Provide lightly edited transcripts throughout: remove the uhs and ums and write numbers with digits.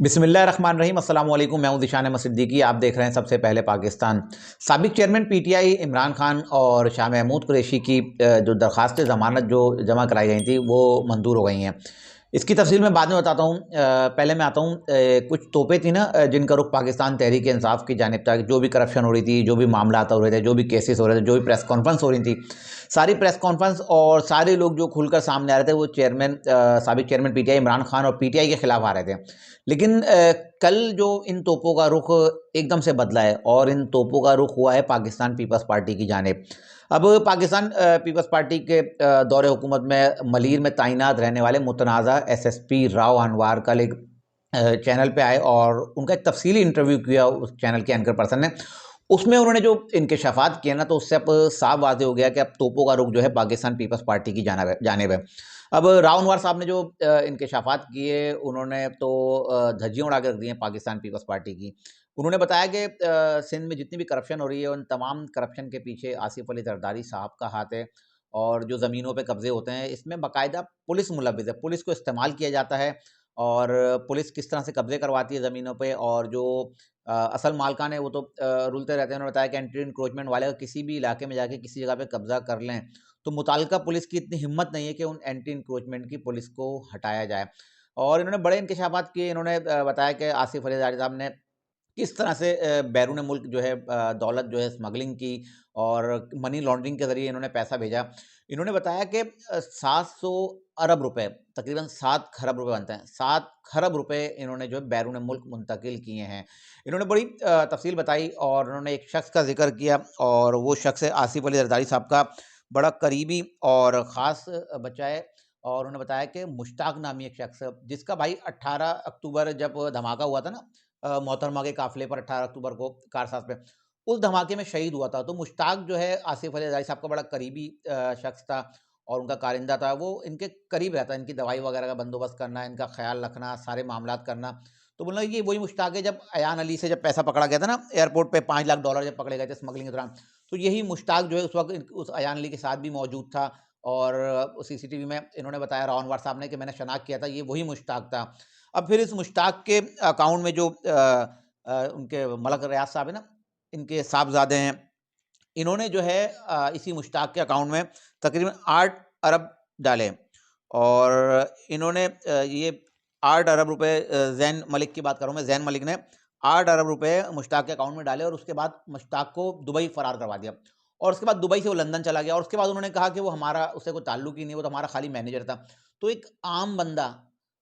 बिस्मिल्लाहिर्रहमानिर्रहीम अस्सलाम वालेकुम। मैं हूं दिशान अहमद सिद्दीकी। आप देख रहे हैं सबसे पहले पाकिस्तान। साबिक चेयरमैन पीटीआई इमरान खान और शाह महमूद कुरैशी की जो दरख्वास्त ज़मानत जो जमा कराई गई थी वो मंजूर हो गई हैं। इसकी तफसील मैं बाद में बताता हूँ। पहले मैं आता हूँ, कुछ तोपें थी ना जिनका रुख पाकिस्तान तहरीक इंसाफ की जानिब था। जो भी करप्शन हो रही थी, जो भी मामला हो रहे थे, जो भी केसेस हो रहे थे, जो भी प्रेस कॉन्फ्रेंस हो रही थी, सारी प्रेस कॉन्फ्रेंस और सारे लोग जो खुलकर सामने आ रहे थे वो साबिक चेयरमैन पीटीआई इमरान खान और पीटीआई के खिलाफ आ रहे थे। लेकिन कल जो इन तोपों का रुख एकदम से बदला है और इन तोपों का रुख हुआ है पाकिस्तान पीपल्स पार्टी की जानिब। अब पाकिस्तान पीपल्स पार्टी के दौरे हुकूमत में मलीर में तैनात रहने वाले मुतनाज़ा एसएसपी राव अनवार कल एक चैनल पे आए और उनका एक तफसीली इंटरव्यू किया उस चैनल के एंकर पर्सन ने। उसमें उन्होंने जो इंकशाफात किए ना, तो उससे अब साफ वाज़ेह हो गया कि अब तोपों का रुख जो है पाकिस्तान पीपल्स पार्टी की जानिब है। अब राव अनवार साहब ने जो इंकशाफात किए, उन्होंने तो धज्जियां उड़ा के रख दी हैं पाकिस्तान पीपल्स पार्टी की। उन्होंने बताया कि सिंध में जितनी भी करप्शन हो रही है, उन तमाम करप्शन के पीछे आसिफ अली जरदारी साहब का हाथ है। और जो ज़मीनों पे कब्जे होते हैं, इसमें बाकायदा पुलिस मुलव्विस है, पुलिस को इस्तेमाल किया जाता है। और पुलिस किस तरह से कब्जे करवाती है ज़मीनों पे, और जो असल मालकान है वो तो रुलते रहते हैं। उन्होंने बताया कि एंटी इंक्रोचमेंट वाले अगर किसी भी इलाके में जाके किसी जगह पे कब्जा कर लें, तो मुताल्लिका पुलिस की इतनी हिम्मत नहीं है कि उन एंटी इंक्रोचमेंट की पुलिस को हटाया जाए। और इन्होंने बड़े इंकशाफात किए। इन्होंने बताया कि आसिफ अली ज़रदारी साहब ने किस तरह से बैरून मुल्क जो है दौलत जो है स्मगलिंग की और मनी लॉन्ड्रिंग के ज़रिए इन्होंने पैसा भेजा। इन्होंने बताया कि 700 अरब रुपए, तकरीबन 7 खरब रुपए बनते हैं, 7 खरब रुपए इन्होंने जो है बैरून मुल्क मुंतकिल किए हैं। इन्होंने बड़ी तफसील बताई और उन्होंने एक शख्स का जिक्र किया, और वो शख्स है आसिफ अली ज़रदारी साहब का बड़ा करीबी और ख़ास बच्चा है। और उन्होंने बताया कि मुश्ताक नामी एक शख्स, जिसका भाई 18 अक्टूबर जब धमाका हुआ था ना मोहतरमा के काफिले पर, 18 अक्टूबर को कारसाज पे, उस धमाके में शहीद हुआ था। तो मुश्ताक जो है आसिफ अली ज़रदारी साहब का बड़ा करीबी शख्स था और उनका कारिंदा था। वो इनके करीब रहता है, इनकी दवाई वगैरह का बंदोबस्त करना, इनका ख्याल रखना, सारे मामलात करना। तो बोला ये वही मुश्ताक है जब अयान अली से जब पैसा पकड़ा गया था ना एयरपोर्ट पे, $5 लाख जब पकड़े गए थे स्मगलिंग के दौरान, तो यही मुश्ताक जो है उस वक्त उस अयान अली के साथ भी मौजूद था। और सीसीटीवी में इन्होंने बताया राव अनवर साहब ने कि मैंने शनाख्त किया था, ये वही मुश्ताक था। अब फिर इस मुश्ताक के अकाउंट में जो उनके मलक रियाज साहब है ना, इनके साहबजादे हैं, इन्होंने जो है इसी मुश्ताक के अकाउंट में तकरीबन 8 अरब डाले। और इन्होंने ये 8 अरब रुपए, ज़ैन मलिक की बात कर रहा हूँ मैं, ज़ैन मलिक ने 8 अरब रुपए मुश्ताक के अकाउंट में डाले और उसके बाद मुश्ताक को दुबई फ़रार करवा दिया। और उसके बाद दुबई से वो लंदन चला गया और उसके बाद उन्होंने कहा कि वो हमारा, उससे कोई ताल्लुक ही नहीं, वो तो हमारा खाली मैनेजर था। तो एक आम बंदा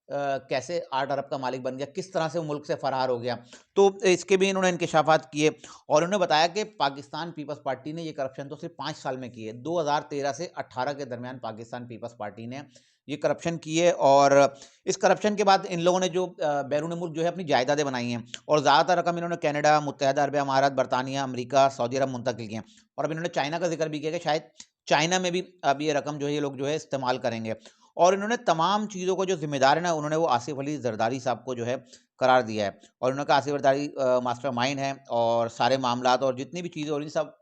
कैसे 8 अरब का मालिक बन गया, किस तरह से वो मुल्क से फ़रार हो गया, तो इसके भी इन्होंने इंकशाफात किए। और उन्होंने बताया कि पाकिस्तान पीपल्स पार्टी ने ये करप्शन तो सिर्फ 5 साल में की है। 2013 से 18 के दरमियान पाकिस्तान पीपल्स पार्टी ने ये करप्शन की है। और इस करप्शन के बाद इन लोगों ने जो बैरून मुल्क जो है अपनी जायदादें बनाई हैं, और ज़्यादातर रकम इन्होंने कनाडा, मुत्तहदा अरब अमारात, बरतानिया, अमेरिका, सऊदी अरब मुंतकिल की हैं। और अब इन्होंने चाइना का जिक्र भी किया कि शायद चाइना में भी अब ये रकम जो है ये लोग जो है इस्तेमाल करेंगे। और इन्होंने तमाम चीज़ों को जो जिम्मेदार है ना, उन्होंने वो आसिफ अली जरदारी साहब को जो है करार दिया है। और उन्होंने कहा आसिफ जरदारी मास्टर माइंड है और सारे मामलात और जितनी भी चीज़ें हो रही सब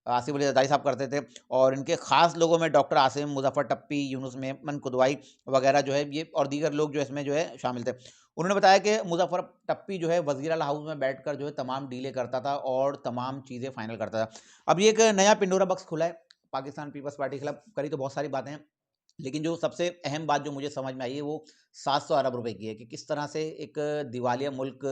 आसिफ अली जरदारी साहब करते थे। और इनके खास लोगों में डॉक्टर आसिम मुजफ्फर टप्पी, यूनुस मेमन कुदवाई वगैरह जो है ये, और दीगर लोग जो इसमें जो है शामिल थे। उन्होंने बताया कि मुजफ्फर टप्पी जो है वज़ीर आला हाउस में बैठकर जो है तमाम डीलें करता था और तमाम चीज़ें फाइनल करता था। अब ये एक नया पिंडोरा बॉक्स खुला है पाकिस्तान पीपल्स पार्टी के खिलाफ। करी तो बहुत सारी बातें हैं, लेकिन जो सबसे अहम बात जो मुझे समझ में आई है वो 700 अरब रुपए की है कि किस तरह से एक दिवालिया मुल्क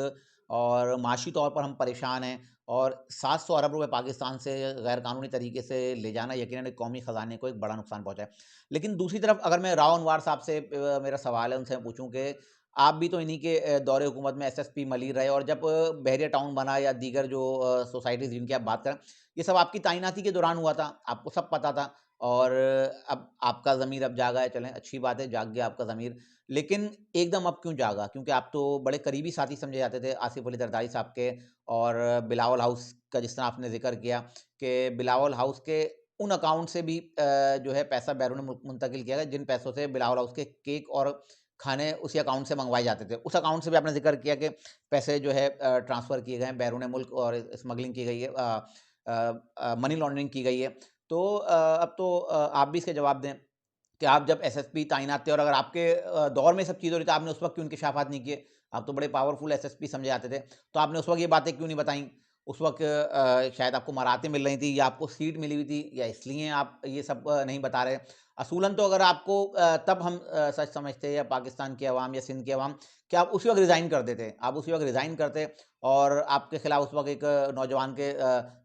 और माशी तौर पर हम परेशान हैं, और 700 अरब रुपए पाकिस्तान से गैर कानूनी तरीके से ले जाना यकीनन एक कौमी ख़जाने को एक बड़ा नुकसान पहुंचा है। लेकिन दूसरी तरफ अगर मैं राव अनवार साहब से मेरा सवाल है, उनसे मैं पूछूं कि आप भी तो इन्हीं के दौरे हुकूमत में एसएसपी मलिर रहे, और जब बहरिया टाउन बना या दीगर जो सोसाइटीज़ जिनकी आप बात करें, ये सब आपकी तैनाती के दौरान हुआ था, आपको सब पता था। और अब आपका ज़मीर अब जागा है, चलें अच्छी बात है, जाग गया आपका ज़मीर। लेकिन एकदम अब क्यों जागा? क्योंकि आप तो बड़े करीबी साथी समझे जाते थे आसिफ अली जरदारी साहब के। और बिलावल हाउस का जिस तरह आपने ज़िक्र किया कि बिलावल हाउस के उन अकाउंट से भी जो है पैसा बैरून मुल्क मुंतकिल किया गया, जिन पैसों से बिलावल हाउस के केक और खाने उसी अकाउंट से मंगवाए जाते थे। उस अकाउंट से भी आपने ज़िक्र किया कि पैसे जो है ट्रांसफ़र किए गए हैं बैरून मुल्क, और स्मगलिंग की गई है, मनी लॉन्ड्रिंग की गई है। तो अब तो आप भी इसके जवाब दें कि आप जब एसएसपी तैनात थे और अगर आपके दौर में सब चीज़ हो रही तो आपने उस वक्त क्यों इंकशाफात नहीं किए? आप तो बड़े पावरफुल एसएसपी समझे जाते थे, तो आपने उस वक़्त ये बातें क्यों नहीं बताई? उस वक़्त शायद आपको मराठें मिल रही थी या आपको सीट मिली हुई थी या इसलिए आप ये सब नहीं बता रहे? असूलन तो अगर आपको तब हम सच समझते या पाकिस्तान की अवाम या सिंध की अवाम कि आप उसी वक़्त रिज़ाइन कर देते। आप उसी वक़्त रिज़ाइन करते और आपके खिलाफ उस वक़्त एक नौजवान के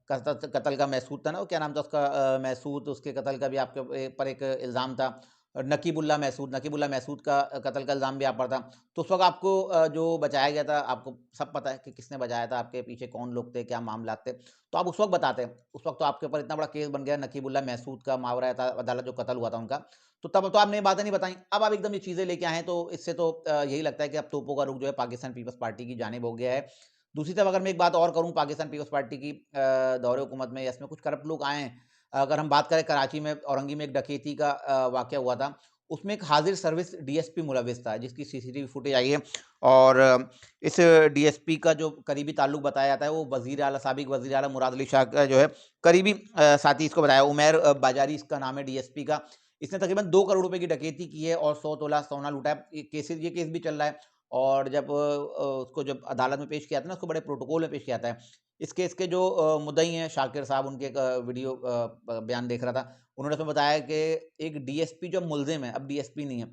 कत्ल का महसूद था ना, वो क्या नाम था उसका महसूद, उसके कत्ल का भी आपके पर एक इल्ज़ाम था। नकीबुल्ला महसूद का कत्ल का इल्ज़ाम भी आप पर था। तो उस वक़्त आपको जो बचाया गया था, आपको सब पता है कि किसने बचाया था, आपके पीछे कौन लोग थे, क्या मामलात थे। तो आप उस वक़्त बताते। उस वक़्त तो आपके ऊपर इतना बड़ा केस बन गया नकीबुल्ला महसूद का मावरा अदालत जो कत्ल हुआ था उनका। तो तब तो आपने ये बातें नहीं बताई। अब आप एकदम ये चीज़ें लेके आए हैं तो इससे तो यही लगता है कि अब तोपों का रुख जो है पाकिस्तान पीपल्स पार्टी की जानिब हो गया है। दूसरी तरफ अगर मैं एक बात और करूँ पाकिस्तान पीपल्स पार्टी की दौरे हुकूमत में या इसमें कुछ करप्ट लोग आए हैं। अगर हम बात करें कराची में औरंगी में एक डकैती का वाक़या हुआ था। उसमें एक हाज़िर सर्विस डीएसपी मुलव्विस था जिसकी सीसीटीवी फुटेज आई है और इस डीएसपी का जो करीबी ताल्लुक बताया जाता है वो वज़ीर आला साबिक वज़ीर आला मुराद अली शाह का जो है करीबी साथी इसको बताया उमैर बाजारी इसका नाम है डीएसपी का। इसने तकरीबन 2 करोड़ रुपए की डकैती की है और 100 तोला सोना लूटा है। ये केस भी चल रहा है और जब उसको जब अदालत में पेश किया था ना उसको बड़े प्रोटोकॉल में पेश किया था। इस केस के जो मुद्दई हैं शाकिर साहब उनके एक वीडियो बयान देख रहा था। उन्होंने उसमें बताया कि एक डीएसपी जो मुल्ज़िम है, अब डीएसपी नहीं है,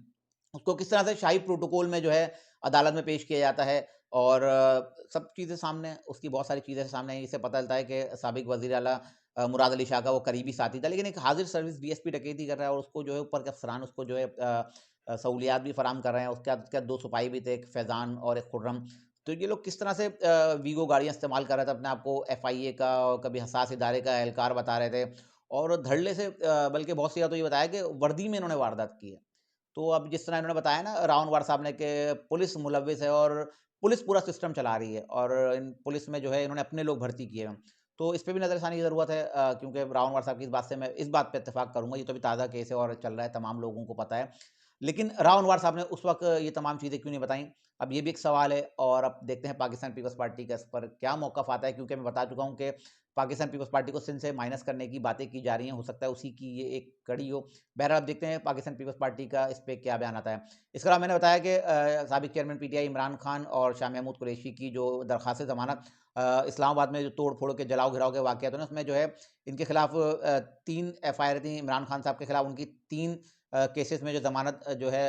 उसको किस तरह से शाही प्रोटोकॉल में जो है अदालत में पेश किया जाता है और सब चीज़ें सामने हैं, उसकी बहुत सारी चीज़ें सामने हैं। इससे पता चलता है कि साबिक वज़ीर आला मुराद अली शाह का वो करीबी साथी था, लेकिन एक हाज़िर सर्विस डीएसपी डकैती कर रहा है और उसको जो है ऊपर के अफ़सरान उसको जो है सहूलियात भी फराहम कर रहे हैं। उसके बाद 2 सिपाही भी थे, एक फैज़ान और एक खुर्रम। तो ये लोग किस तरह से वीगो गाड़ियाँ इस्तेमाल कर रहे थे, अपने आप को एफआईए का और कभी हसास इदारे का एहलकार बता रहे थे और धड़ल्ले से बल्कि बहुत सी जगह तो ये बताया कि वर्दी में इन्होंने वारदात की है। तो अब जिस तरह इन्होंने बताया ना राउंडवार साहब ने कि पुलिस मुलव्विस है और पुलिस पूरा सिस्टम चला रही है और इन पुलिस में जो है इन्होंने अपने लोग भर्ती किए हैं। तो इस पे भी नज़रसानी की ज़रूरत है क्योंकि राउंडवार साहब की इस बात से मैं इस बात पे इत्तेफ़ाक करूँगा, ये तो अभी ताज़ा केस है और चल रहा है, तमाम लोगों को पता है। लेकिन रावणवार साहब ने उस वक़्त ये तमाम चीज़ें क्यों नहीं बताई? अब ये भी एक सवाल है और अब देखते हैं पाकिस्तान पीपल्स पार्टी का इस पर क्या मौक़िफ़ आता है क्योंकि मैं बता चुका हूँ कि पाकिस्तान पीपल्स पार्टी को सिंध से माइनस करने की बातें की जा रही हैं, हो सकता है उसी की ये एक कड़ी हो। बहरहाल अब देखते हैं पाकिस्तान पीपल्स पार्टी का इस पे क्या बयान आता है। इसके अलावा मैंने बताया कि साबिक चेयरमैन पीटीआई इमरान खान और शाह महमूद कुरैशी की जो दरख़्वास्त ज़मानत इस्लामाबाद में जो तोड़-फोड़ के जलाओ-घिराव के वाक़यात हुए ना, उसमें जो है इनके खिलाफ़ 3 एफआईआर थी इमरान खान साहब के खिलाफ़ उनकी 3 केसेस में जो ज़मानत जो है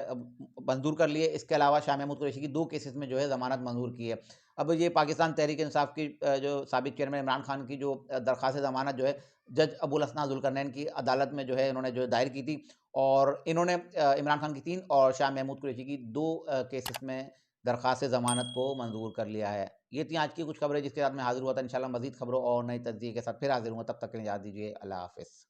मंज़ूर कर ली है। इसके अलावा शाह महमूद कुरैशी की 2 केसेस में जो है ज़मानत मंज़ूर की है। अब ये पाकिस्तान तहरीक-ए-इंसाफ की जो साबिक चेयरमैन इमरान खान की जो दरख़्वास्त ज़मानत जो है जज अबुल हसना ज़ुल्करनैन की अदालत में जो है इन्होंने जो दायर की थी और इन्होंने इमरान खान की 3 और शाह महमूद कुरैशी की 2 केसेस में दरख़्वास्त ज़मानत को मंज़ूर कर लिया है। ये थी आज की कुछ खबरें जिसके साथ मैं हाज़िर हुआ था। इंशाअल्लाह मज़ीद खबरों और नए तज्ज़िये के साथ फिर हाज़िर होऊँगा। तब तक के लिए इजाज़त दीजिए। अल्लाह हाफ़िज़।